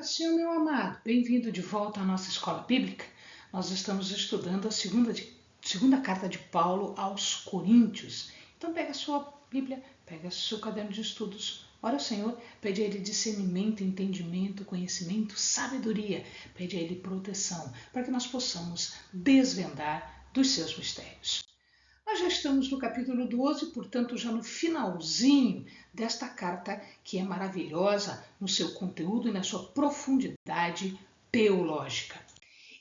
Senhor, meu amado, bem-vindo de volta à nossa escola bíblica. Nós estamos estudando a segunda carta de Paulo aos Coríntios. Então pega a sua Bíblia, pega o seu caderno de estudos, ora ao Senhor, pede a Ele discernimento, entendimento, conhecimento, sabedoria, pede a Ele proteção, para que nós possamos desvendar dos seus mistérios. Nós já estamos no capítulo 12, portanto, já no finalzinho desta carta que é maravilhosa no seu conteúdo e na sua profundidade teológica.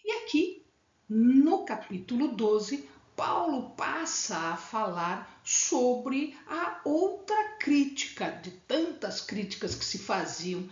E aqui, no capítulo 12, Paulo passa a falar sobre a outra crítica, de tantas críticas que se faziam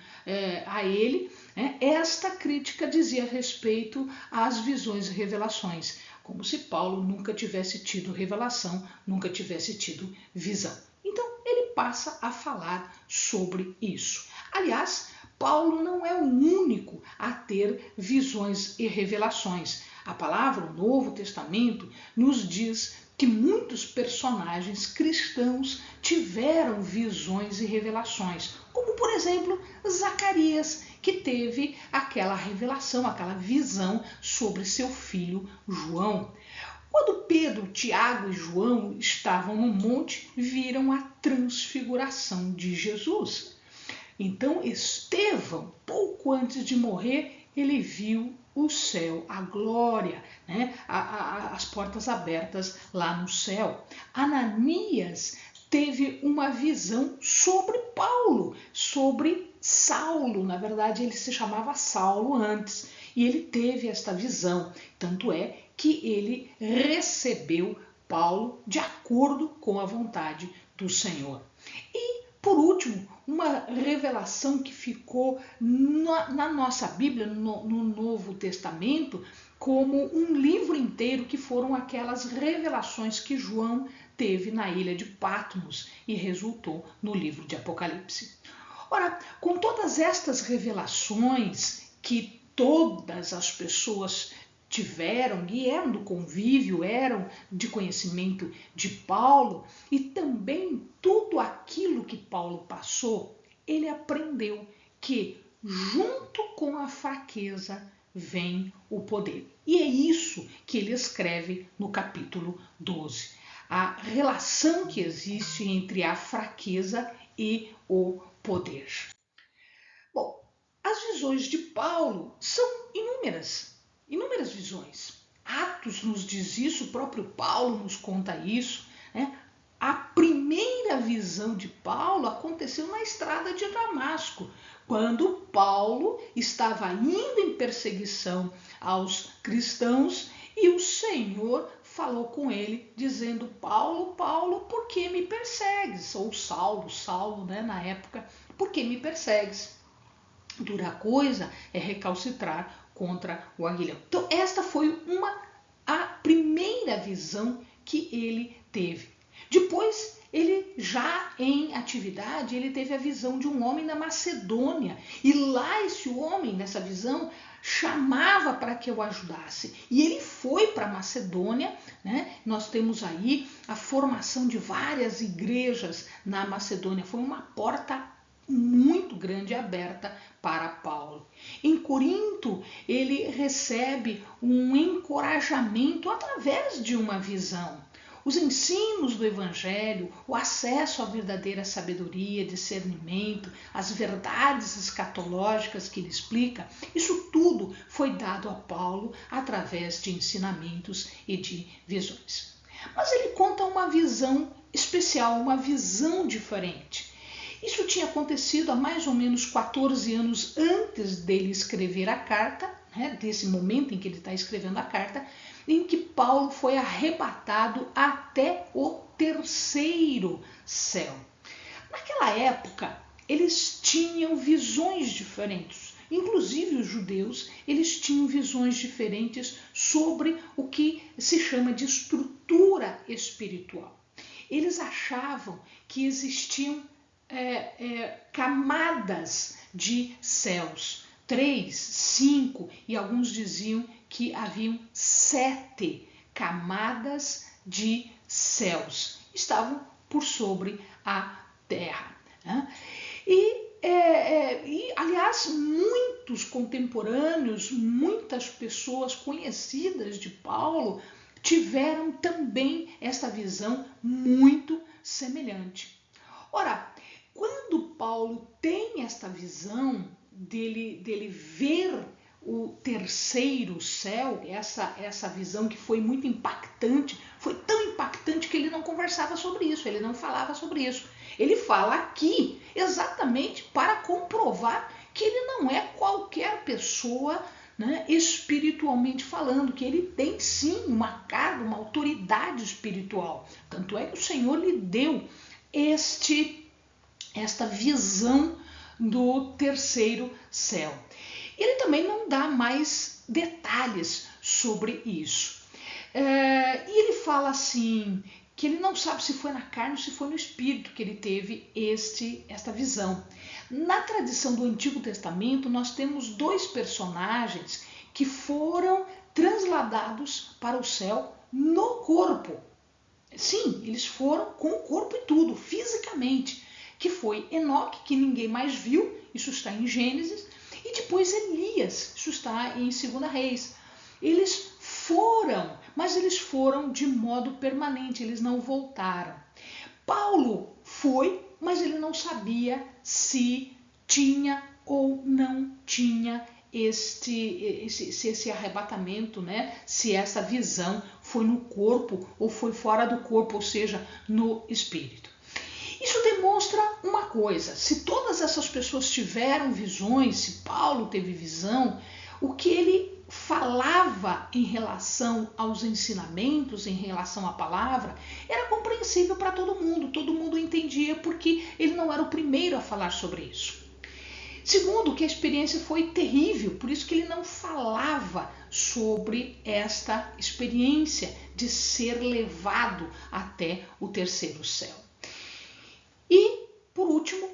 a ele. Esta crítica dizia respeito às visões e revelações, como se Paulo nunca tivesse tido revelação, nunca tivesse tido visão. Então, ele passa a falar sobre isso. Aliás, Paulo não é o único a ter visões e revelações. A palavra, o Novo Testamento, nos diz que muitos personagens cristãos tiveram visões e revelações, como, por exemplo, Zacarias, que teve aquela revelação, aquela visão sobre seu filho João. Quando Pedro, Tiago e João estavam no monte, viram a transfiguração de Jesus. Então Estevão, pouco antes de morrer, ele viu o céu, a glória, as portas abertas lá no céu. Ananias teve uma visão sobre Paulo, sobre Saulo. Na verdade, ele se chamava Saulo antes, e ele teve esta visão. Tanto é que ele recebeu Paulo de acordo com a vontade do Senhor. E, por último, uma revelação que ficou na nossa Bíblia, no Novo Testamento, como um livro inteiro, que foram aquelas revelações que João teve na ilha de Patmos e resultou no livro de Apocalipse. Ora, com todas estas revelações que todas as pessoas tiveram e eram do convívio, eram de conhecimento de Paulo, e também tudo aquilo que Paulo passou, ele aprendeu que junto com a fraqueza vem o poder. E é isso que ele escreve no capítulo 12. A relação que existe entre a fraqueza e o poder. Bom, as visões de Paulo são inúmeras visões. Atos nos diz isso, o próprio Paulo nos conta isso. A primeira visão de Paulo aconteceu na estrada de Damasco, quando Paulo estava indo em perseguição aos cristãos e o Senhor falou com ele, dizendo: Paulo, Paulo, por que me persegues? Ou Saulo, na época, por que me persegues? Dura coisa é recalcitrar contra o aguilhão. Então, esta foi a primeira visão que ele teve. Depois, ele já em atividade, ele teve a visão de um homem na Macedônia. E lá esse homem, nessa visão, chamava para que eu ajudasse. E ele foi para a Macedônia. Nós temos aí a formação de várias igrejas na Macedônia. Foi uma porta muito grande aberta para Paulo. Em Corinto, ele recebe um encorajamento através de uma visão. Os ensinos do Evangelho, o acesso à verdadeira sabedoria, discernimento, as verdades escatológicas que ele explica, isso tudo foi dado a Paulo através de ensinamentos e de visões. Mas ele conta uma visão especial, uma visão diferente. Isso tinha acontecido há mais ou menos 14 anos antes dele escrever a carta, desse momento em que ele está escrevendo a carta, em que Paulo foi arrebatado até o terceiro céu. Naquela época, eles tinham visões diferentes. Inclusive os judeus, eles tinham visões diferentes sobre o que se chama de estrutura espiritual. Eles achavam que existiam camadas de céus, 3, 5, e alguns diziam que haviam 7 camadas de céus, estavam por sobre a terra. E aliás, muito muitos contemporâneos, muitas pessoas conhecidas de Paulo tiveram também esta visão muito semelhante. Ora, quando Paulo tem esta visão dele ver o terceiro céu, essa visão que foi muito impactante, foi tão impactante que ele não conversava sobre isso, ele não falava sobre isso. Ele fala aqui exatamente para comprovar que ele não é qualquer pessoa, né, espiritualmente falando, que ele tem sim uma carga, uma autoridade espiritual. Tanto é que o Senhor lhe deu esta visão do terceiro céu. Ele também não dá mais detalhes sobre isso. E ele fala assim, que ele não sabe se foi na carne ou se foi no espírito que ele teve esta visão. Na tradição do Antigo Testamento, nós temos dois personagens que foram transladados para o céu no corpo. Sim, eles foram com o corpo e tudo, fisicamente, que foi Enoque, que ninguém mais viu, isso está em Gênesis, e depois Elias, isso está em 2 Reis. Eles foram, mas eles foram de modo permanente, eles não voltaram. Paulo foi, mas ele não sabia se tinha ou não tinha esse arrebatamento, né? Se essa visão foi no corpo ou foi fora do corpo, ou seja, no espírito. Isso demonstra uma coisa: se todas essas pessoas tiveram visões, se Paulo teve visão, o que ele falava em relação aos ensinamentos, em relação à palavra, era compreensível para todo mundo entendia, porque ele não era o primeiro a falar sobre isso. Segundo, que a experiência foi terrível, por isso que ele não falava sobre esta experiência de ser levado até o terceiro céu. E, por último,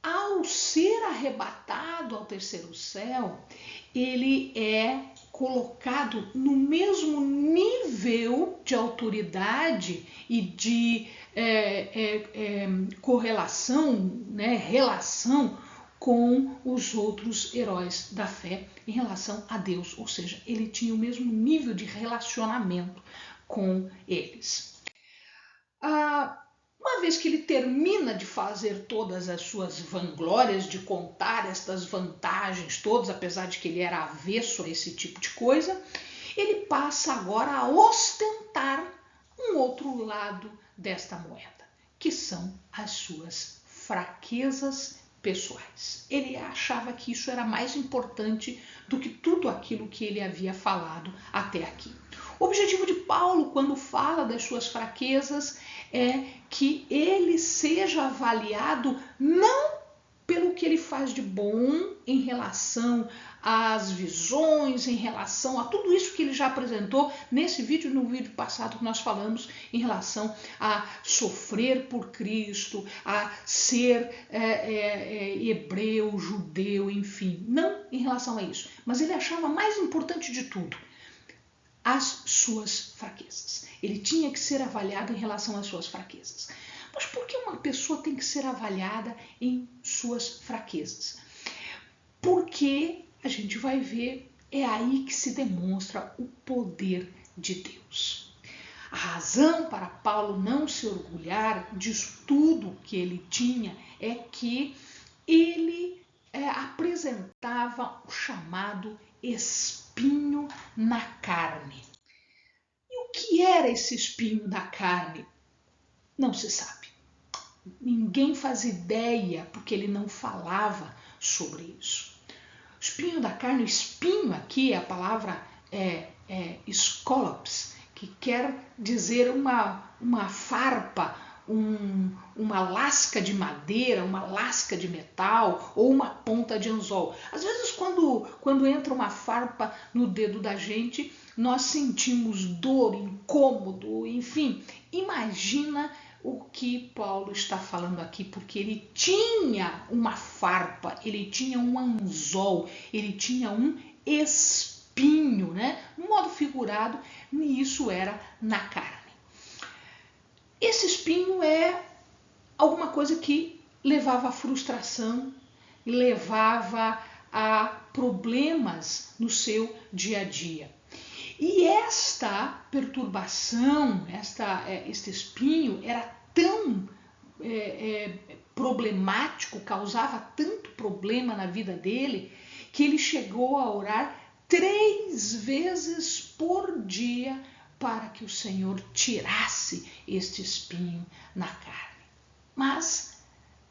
ao ser arrebatado ao terceiro céu, ele é colocado no mesmo nível de autoridade e de correlação, né, relação com os outros heróis da fé em relação a Deus, ou seja, ele tinha o mesmo nível de relacionamento com eles. Uma vez que ele termina de fazer todas as suas vanglórias, de contar estas vantagens todas, apesar de que ele era avesso a esse tipo de coisa, ele passa agora a ostentar um outro lado desta moeda, que são as suas fraquezas pessoais. Ele achava que isso era mais importante do que tudo aquilo que ele havia falado até aqui. O objetivo de Paulo, quando fala das suas fraquezas, é que ele seja avaliado não pelo que ele faz de bom em relação às visões, em relação a tudo isso que ele já apresentou nesse vídeo e no vídeo passado que nós falamos em relação a sofrer por Cristo, a ser hebreu, judeu, enfim, não em relação a isso, mas ele achava mais importante de tudo as suas fraquezas. Ele tinha que ser avaliado em relação às suas fraquezas. Mas por que uma pessoa tem que ser avaliada em suas fraquezas? Porque a gente vai ver, é aí que se demonstra o poder de Deus. A razão para Paulo não se orgulhar disso tudo que ele tinha é que ele apresentava o chamado espinho na carne. E o que era esse espinho na carne? Não se sabe. Ninguém faz ideia, porque ele não falava sobre isso. O espinho da carne, o espinho aqui, a palavra scolops, que quer dizer uma farpa, uma lasca de madeira, uma lasca de metal ou uma ponta de anzol. Às vezes quando entra uma farpa no dedo da gente, nós sentimos dor, incômodo, enfim. Imagina o que Paulo está falando aqui, porque ele tinha uma farpa, ele tinha um anzol, ele tinha um espinho, né? No modo figurado, e isso era na carne. Esse espinho é alguma coisa que levava à frustração, levava a problemas no seu dia a dia. E esta perturbação, este espinho era tão problemático, causava tanto problema na vida dele, que ele chegou a orar 3 vezes por dia para que o Senhor tirasse este espinho na carne. Mas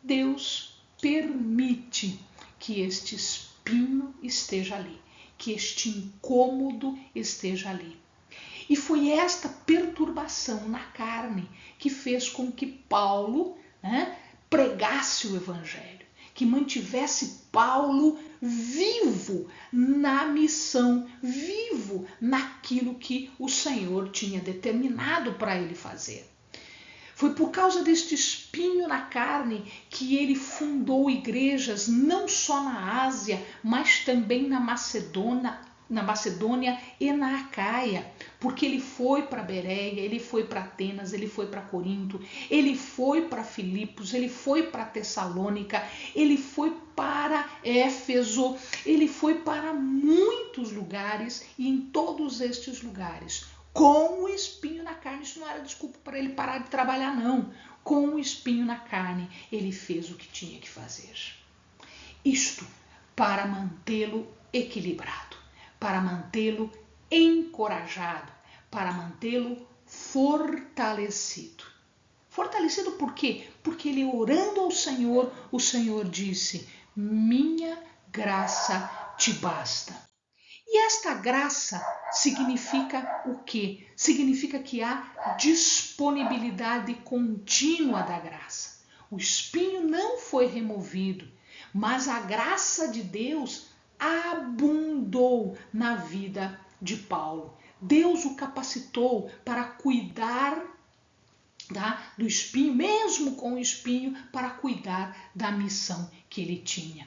Deus permite que este espinho esteja ali, que este incômodo esteja ali. E foi esta perturbação na carne que fez com que Paulo, pregasse o Evangelho, que mantivesse Paulo vivo na missão, vivo naquilo que o Senhor tinha determinado para ele fazer. Foi por causa deste espinho na carne que ele fundou igrejas não só na Ásia, mas também na Macedônia e na Acaia, porque ele foi para Bereia, ele foi para Atenas, ele foi para Corinto, ele foi para Filipos, ele foi para Tessalônica, ele foi para Éfeso, ele foi para muitos lugares, e em todos estes lugares, com o espinho na carne. Isso não era desculpa para ele parar de trabalhar, não. Com o espinho na carne, ele fez o que tinha que fazer. Isto para mantê-lo equilibrado, para mantê-lo encorajado, para mantê-lo fortalecido. Fortalecido por quê? Porque ele, orando ao Senhor, o Senhor disse: minha graça te basta. E esta graça significa o quê? Significa que há disponibilidade contínua da graça. O espinho não foi removido, mas a graça de Deus abundou na vida de Paulo. Deus o capacitou para cuidar do espinho, mesmo com o espinho, para cuidar da missão que ele tinha.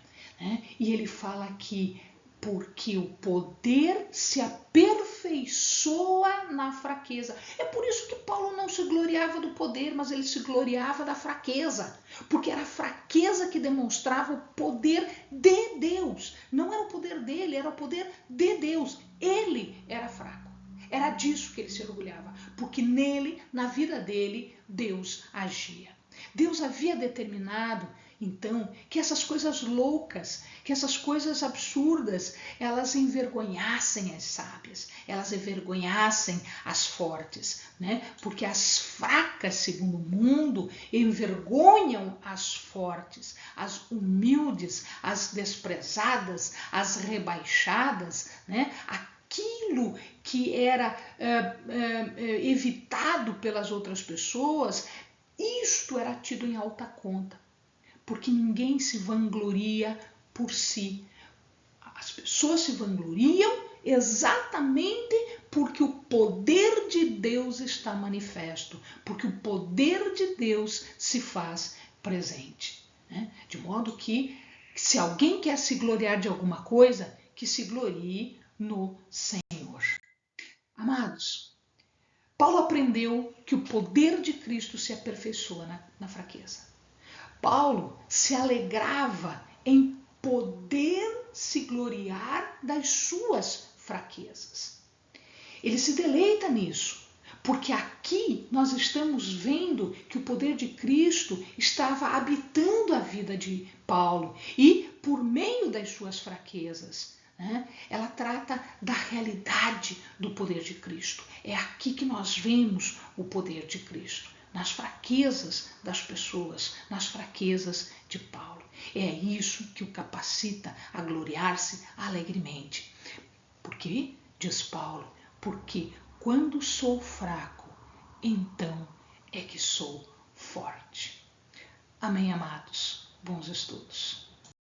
E ele fala que porque o poder se aperfeiçoa na fraqueza. É por isso que Paulo não se gloriava do poder, mas ele se gloriava da fraqueza. Porque era a fraqueza que demonstrava o poder de Deus. Não era o poder dele, era o poder de Deus. Ele era fraco. Era disso que ele se orgulhava. Porque nele, na vida dele, Deus agia. Deus havia determinado, então, que essas coisas loucas, que essas coisas absurdas, elas envergonhassem as sábias, elas envergonhassem as fortes, Porque as fracas, segundo o mundo, envergonham as fortes, as humildes, as desprezadas, as rebaixadas, Aquilo que era evitado pelas outras pessoas, isto era tido em alta conta. Porque ninguém se vangloria por si. As pessoas se vangloriam exatamente porque o poder de Deus está manifesto, porque o poder de Deus se faz presente. De modo que, se alguém quer se gloriar de alguma coisa, que se glorie no Senhor. Amados, Paulo aprendeu que o poder de Cristo se aperfeiçoa na fraqueza. Paulo se alegrava em poder se gloriar das suas fraquezas. Ele se deleita nisso, porque aqui nós estamos vendo que o poder de Cristo estava habitando a vida de Paulo e por meio das suas fraquezas. Ela trata da realidade do poder de Cristo. É aqui que nós vemos o poder de Cristo. Nas fraquezas das pessoas, nas fraquezas de Paulo. É isso que o capacita a gloriar-se alegremente. Por quê? Diz Paulo, porque quando sou fraco, então é que sou forte. Amém, amados? Bons estudos.